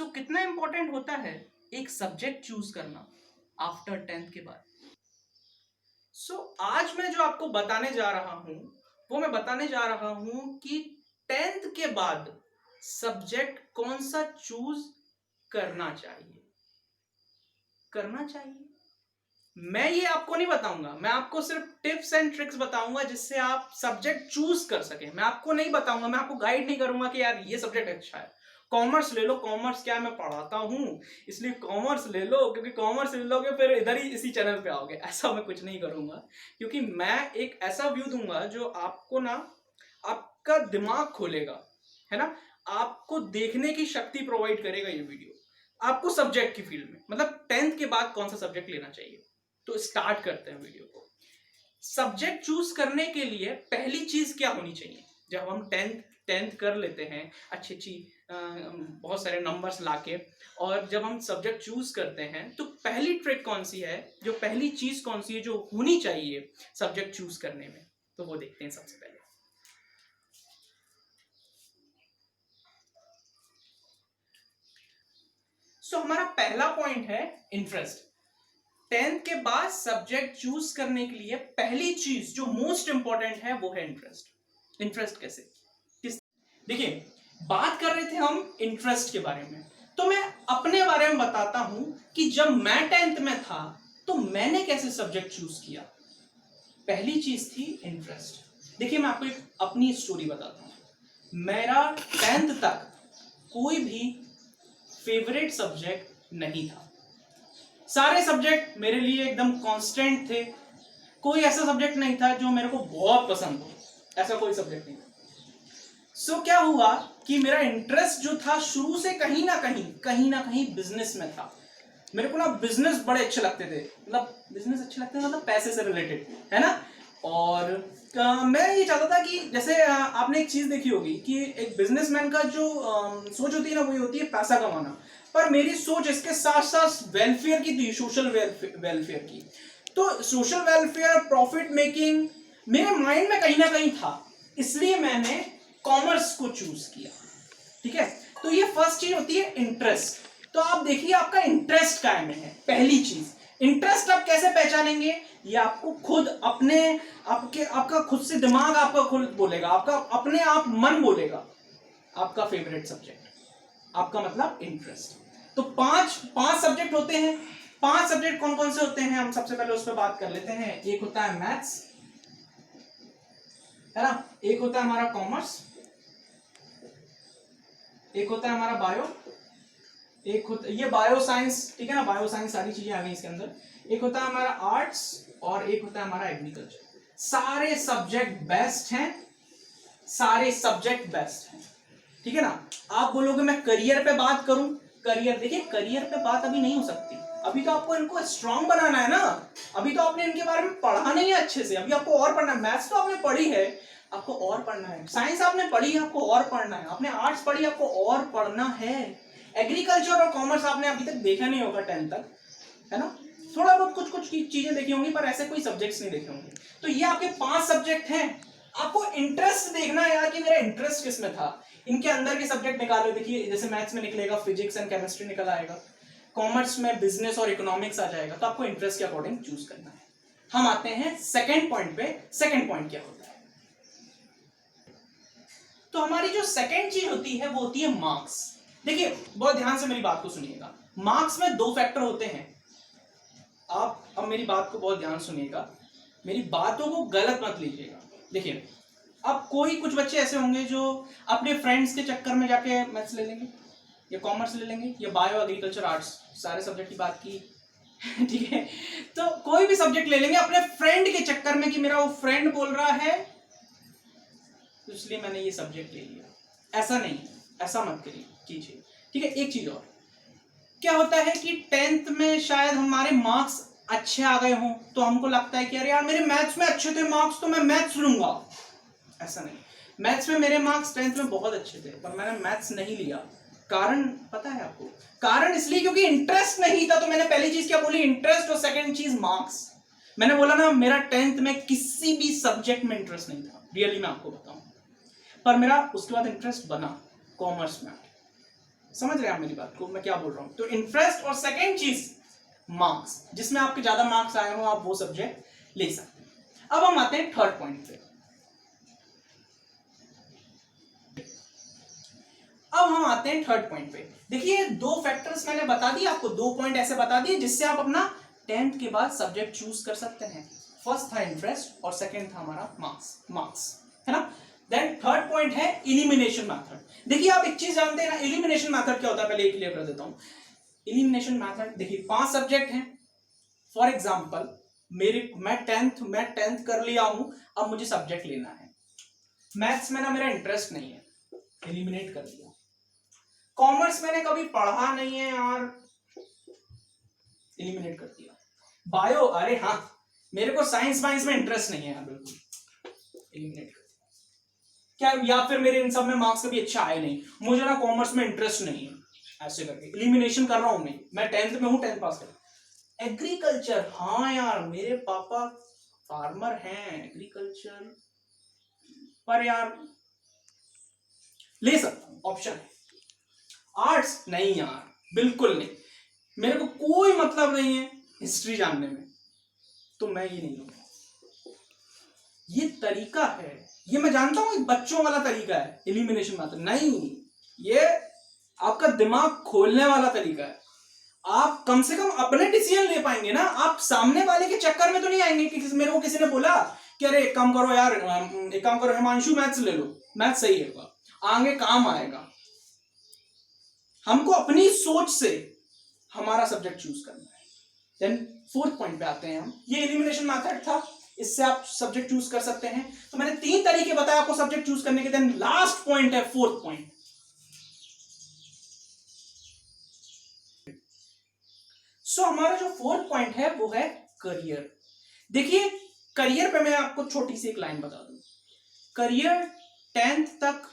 कितना इंपॉर्टेंट होता है एक सब्जेक्ट चूज करना आफ्टर 10th के बाद। आज मैं जो आपको बताने जा रहा हूं वो मैं बताने जा रहा हूं कि 10th के बाद सब्जेक्ट कौन सा चूज करना चाहिए। मैं ये आपको नहीं बताऊंगा, मैं आपको सिर्फ टिप्स एंड ट्रिक्स बताऊंगा जिससे आप सब्जेक्ट चूज कर सकें। मैं आपको नहीं बताऊंगा, मैं आपको गाइड नहीं करूंगा कि यार ये सब्जेक्ट अच्छा है, कॉमर्स ले लो। कॉमर्स क्या मैं पढ़ाता हूं इसलिए कॉमर्स ले लो, क्योंकि कॉमर्स ले लोगे फिर इधर ही इसी चैनल पे आओगे। ऐसा मैं कुछ नहीं करूंगा, क्योंकि मैं एक ऐसा व्यू दूंगा जो आपको ना आपका दिमाग खोलेगा, है ना, आपको देखने की शक्ति प्रोवाइड करेगा ये वीडियो आपको सब्जेक्ट की फील्ड में। मतलब 10th के बाद कौन सा सब्जेक्ट लेना चाहिए। तो स्टार्ट करते हैं वीडियो को। सब्जेक्ट चूज करने के लिए पहली चीज क्या होनी चाहिए। जब हम टेंथ कर लेते हैं अच्छी बहुत सारे नंबर्स लाके, और जब हम सब्जेक्ट चूज करते हैं तो पहली ट्रिक कौन सी है, जो पहली चीज कौन सी है जो होनी चाहिए सब्जेक्ट चूज करने में, तो वो देखते हैं सबसे पहले। हमारा पहला पॉइंट है इंटरेस्ट। 10th के बाद सब्जेक्ट चूज करने के लिए पहली चीज जो मोस्ट इंपॉर्टेंट है वो है इंटरेस्ट। इंटरेस्ट कैसे, देखिए बात कर रहे थे हम इंटरेस्ट के बारे में, तो मैं अपने बारे में बताता हूं कि जब मैं 10th में था तो मैंने कैसे सब्जेक्ट चूज किया। पहली चीज थी इंटरेस्ट। देखिए मैं आपको एक अपनी स्टोरी बताता हूं। मेरा 10th तक कोई भी फेवरेट सब्जेक्ट नहीं था। सारे सब्जेक्ट मेरे लिए एकदम कांस्टेंट थे। कोई ऐसा सब्जेक्ट नहीं था जो मेरे को बहुत पसंद हो, ऐसा कोई सब्जेक्ट नहीं था। क्या हुआ कि मेरा इंटरेस्ट जो था शुरू से कहीं ना कहीं बिजनेस में था। मेरे को ना बिजनेस बड़े अच्छे लगते थे, मतलब बिजनेस अच्छे लगते थे, मतलब पैसे से रिलेटेड, है ना। और मैं ये चाहता था कि जैसे आपने एक चीज देखी होगी कि एक बिजनेसमैन का जो सोच होती है ना, वही होती है पैसा कमाना। पर मेरी सोच इसके साथ साथ वेलफेयर की थी, सोशल वेलफेयर की। तो सोशल वेलफेयर, प्रॉफिट मेकिंग मेरे माइंड में कहीं ना कहीं था, इसलिए मैंने कॉमर्स को चूज किया। ठीक है, तो ये फर्स्ट चीज होती है इंटरेस्ट। तो आप देखिए आपका इंटरेस्ट क्या में है। पहली चीज इंटरेस्ट आप कैसे पहचानेंगे, ये आपको खुद आपका खुद से दिमाग आपका खुद बोलेगा, आपका अपने आप मन बोलेगा आपका फेवरेट सब्जेक्ट, आपका मतलब इंटरेस्ट। तो पांच सब्जेक्ट होते हैं। 5 सब्जेक्ट कौन कौन से होते हैं हम सबसे पहले उस पर बात कर लेते हैं। एक होता है मैथ्स, है ना, एक होता है हमारा कॉमर्स, एक होता है हमारा बायो, एक होता ये बायो साइंस, ठीक है ना, बायो साइंस सारी चीजें आ गई इसके अंदर। एक होता है हमारा आर्ट्स और एक होता है हमारा एग्रीकल्चर। सारे सब्जेक्ट बेस्ट हैं, सारे सब्जेक्ट बेस्ट हैं, ठीक है ना। आप बोलोगे मैं करियर पे बात करूं, करियर, देखिए करियर पे बात अभी नहीं हो सकती। अभी तो आपको इनको स्ट्रांग बनाना है ना, अभी तो आपने इनके बारे में पढ़ा नहीं है अच्छे से, अभी आपको और पढ़ना है। मैथ्स तो आपने पढ़ी है, आपको और पढ़ना है। साइंस आपने पढ़ी है, आपको और पढ़ना है। आपने आर्ट्स पढ़ी, आपको और पढ़ना है। एग्रीकल्चर और कॉमर्स आपने अभी तक देखा नहीं होगा 10th तक, है ना। थोड़ा बहुत कुछ चीजें देखी होंगी, पर ऐसे कोई सब्जेक्ट्स नहीं देखे होंगे। तो ये आपके 5 सब्जेक्ट हैं। आपको इंटरेस्ट देखना है यार कि मेरा इंटरेस्ट किस में था। इनके अंदर के सब्जेक्ट निकालो, देखिए जैसे मैथ्स में निकलेगा फिजिक्स एंड केमिस्ट्री निकल आएगा, कॉमर्स में बिजनेस और इकोनॉमिक्स आ जाएगा। तो आपको इंटरेस्ट के अकॉर्डिंग चूज करना है। हम आते हैं सेकेंड पॉइंट पे। सेकेंड पॉइंट क्या होता है, तो हमारी जो सेकेंड चीज होती है वो होती है मार्क्स। देखिए बहुत ध्यान से मेरी बात को सुनिएगा। मार्क्स में 2 फैक्टर होते हैं। आप अब मेरी बात को बहुत ध्यान सुनिएगा, मेरी बातों को गलत मत लीजिएगा। देखिए अब कुछ बच्चे ऐसे होंगे जो अपने फ्रेंड्स के चक्कर में जाके मैथ्स ले लेंगे या कॉमर्स ले लेंगे या बायो, एग्रीकल्चर, आर्ट्स, सारे सब्जेक्ट की बात की ठीक है। तो कोई भी सब्जेक्ट ले लेंगे अपने फ्रेंड के चक्कर में कि मेरा वो फ्रेंड बोल रहा है तो इसलिए मैंने ये सब्जेक्ट ले लिया। ऐसा नहीं, ऐसा मत कीजिए, ठीक है। एक चीज और, क्या होता है कि 10th में शायद हमारे मार्क्स अच्छे आ गए हों तो हमको लगता है कि अरे यार मेरे मैथ्स में अच्छे थे मार्क्स तो मैं मैथ्स लूंगा। ऐसा नहीं, मैथ्स में मेरे मार्क्स 10th में बहुत अच्छे थे पर मैंने मैथ्स नहीं लिया। कारण पता है आपको, कारण इसलिए क्योंकि इंटरेस्ट नहीं था। तो मैंने पहली चीज क्या बोली, इंटरेस्ट, और सेकंड चीज मार्क्स। मैंने बोला ना मेरा 10th में किसी भी सब्जेक्ट में इंटरेस्ट नहीं था, रियली मैं आपको बताऊं, पर मेरा उसके बाद इंटरेस्ट बना कॉमर्स में। समझ रहे हैं आप मेरी बात को, मैं क्या बोल रहा हूं? तो इंटरेस्ट, और सेकेंड चीज मार्क्स, जिसमें आपके ज्यादा मार्क्स आए हो आप वो सब्जेक्ट ले सकते हैं। अब हम आते हैं थर्ड पॉइंट पे। अब हम आते हैं थर्ड पॉइंट पे। देखिए, दो फैक्टर्स मैंने बता दिए आपको, 2 पॉइंट ऐसे बता दिए जिससे आप अपना 10th के बाद सब्जेक्ट चूज कर सकते हैं। फर्स्ट था इंटरेस्ट और सेकंड था हमारा मार्क्स, है ना। देन थर्ड पॉइंट है इलिमिनेशन मेथड। देखिए, आप एक चीज जानते हैं ना, इलिमिनेशन मेथड क्या होता है, पहले ये क्लियर कर देता हूं। इलिमिनेशन मेथड, देखिए 5 सब्जेक्ट हैं फॉर एग्जांपल, मैं टेंथ कर लिया हूं, अब मुझे सब्जेक्ट लेना है। मैथ्स में ना मेरा इंटरेस्ट नहीं है, एलिमिनेट कर दिया। कॉमर्स मैंने कभी पढ़ा नहीं है यार, एलिमिनेट कर दिया। बायो, अरे हाँ मेरे को साइंस में इंटरेस्ट नहीं है यार, बिल्कुल एलिमिनेट कर दिया। क्या, या फिर मेरे इन सब में मार्क्स कभी अच्छा आए नहीं, मुझे ना कॉमर्स में इंटरेस्ट नहीं है, ऐसे करके एलिमिनेशन कर रहा हूं मैं 10th में हूं, 10th पास कर। एग्रीकल्चर, हाँ यार मेरे पापा फार्मर हैं, एग्रीकल्चर पर यार ले सकता हूं, ऑप्शन है। आर्ट्स, नहीं यार बिल्कुल नहीं, मेरे को कोई मतलब नहीं है हिस्ट्री जानने में, तो मैं ये नहीं लूंगा। ये तरीका है, ये मैं जानता हूं बच्चों वाला तरीका है एलिमिनेशन मेथड, नहीं, ये आपका दिमाग खोलने वाला तरीका है। आप कम से कम अपने डिसीजन ले पाएंगे ना, आप सामने वाले के चक्कर में तो नहीं आएंगे कि मेरे को किसी ने बोला कि अरे एक काम करो यार, एक काम करो हिमांशु मैथ्स ले लो, मैथ्स सही है, आगे काम आएगा। हमको अपनी सोच से हमारा सब्जेक्ट चूज करना है। देन फोर्थ पॉइंट पे आते हैं हम, ये एलिमिनेशन मेथड था, इससे आप सब्जेक्ट चूज कर सकते हैं। तो मैंने 3 तरीके बताए आपको सब्जेक्ट चूज करने के। देन लास्ट पॉइंट है फोर्थ पॉइंट। सो हमारा जो फोर्थ पॉइंट है वो है करियर। देखिए, करियर पे मैं आपको छोटी सी एक लाइन बता दूं। करियर 10th तक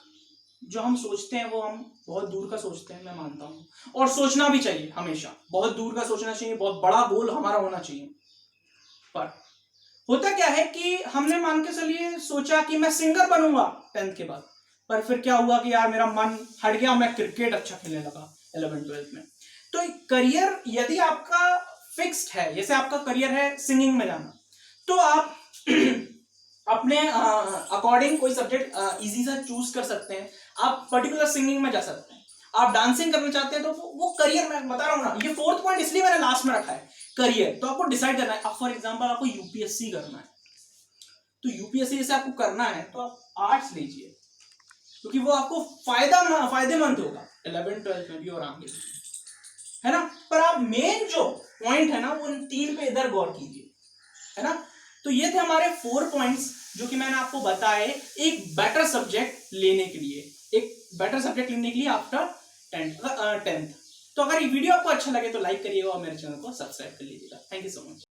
जो हम सोचते हैं वो हम बहुत दूर का सोचते हैं, मैं मानता हूं, और सोचना भी चाहिए, हमेशा बहुत दूर का सोचना चाहिए, बहुत बड़ा गोल हमारा होना चाहिए। पर होता क्या है कि हमने मान के चलिए सोचा कि मैं सिंगर बनूंगा 10th के बाद, पर फिर क्या हुआ कि यार मेरा मन हट गया, मैं क्रिकेट अच्छा खेलने लगा 11th-12th में। तो करियर यदि आपका फिक्स्ड है, जैसे आपका करियर है सिंगिंग में जाना, तो आप अपने अकॉर्डिंग कोई सब्जेक्ट इजी सा चूज कर सकते हैं। आप पर्टिकुलर सिंगिंग में जा सकते हैं, आप डांसिंग करना चाहते हैं तो वो करियर, मैं बता रहा हूं ना, ये फोर्थ पॉइंट इसलिए मैंने लास्ट में रखा है, करियर। तो आपको डिसाइड करना है। फॉर एग्जांपल आपको यूपीएससी करना है, तो यूपीएससी जैसे आपको करना है तो आप आर्ट्स लीजिए, क्योंकि वो आपको फायदेमंद होगा 11th-12th में भी और आगे भी, है ना। पर आप मेन जो पॉइंट है ना, वो उन 3 पे इधर गौर कीजिए, है ना। तो ये थे हमारे 4 पॉइंट्स जो कि मैंने आपको बताए एक बेटर सब्जेक्ट लेने के लिए, आफ्टर 10th। तो अगर ये वीडियो आपको अच्छा लगे तो लाइक करिएगा और मेरे चैनल को सब्सक्राइब कर लीजिएगा। Thank you so much.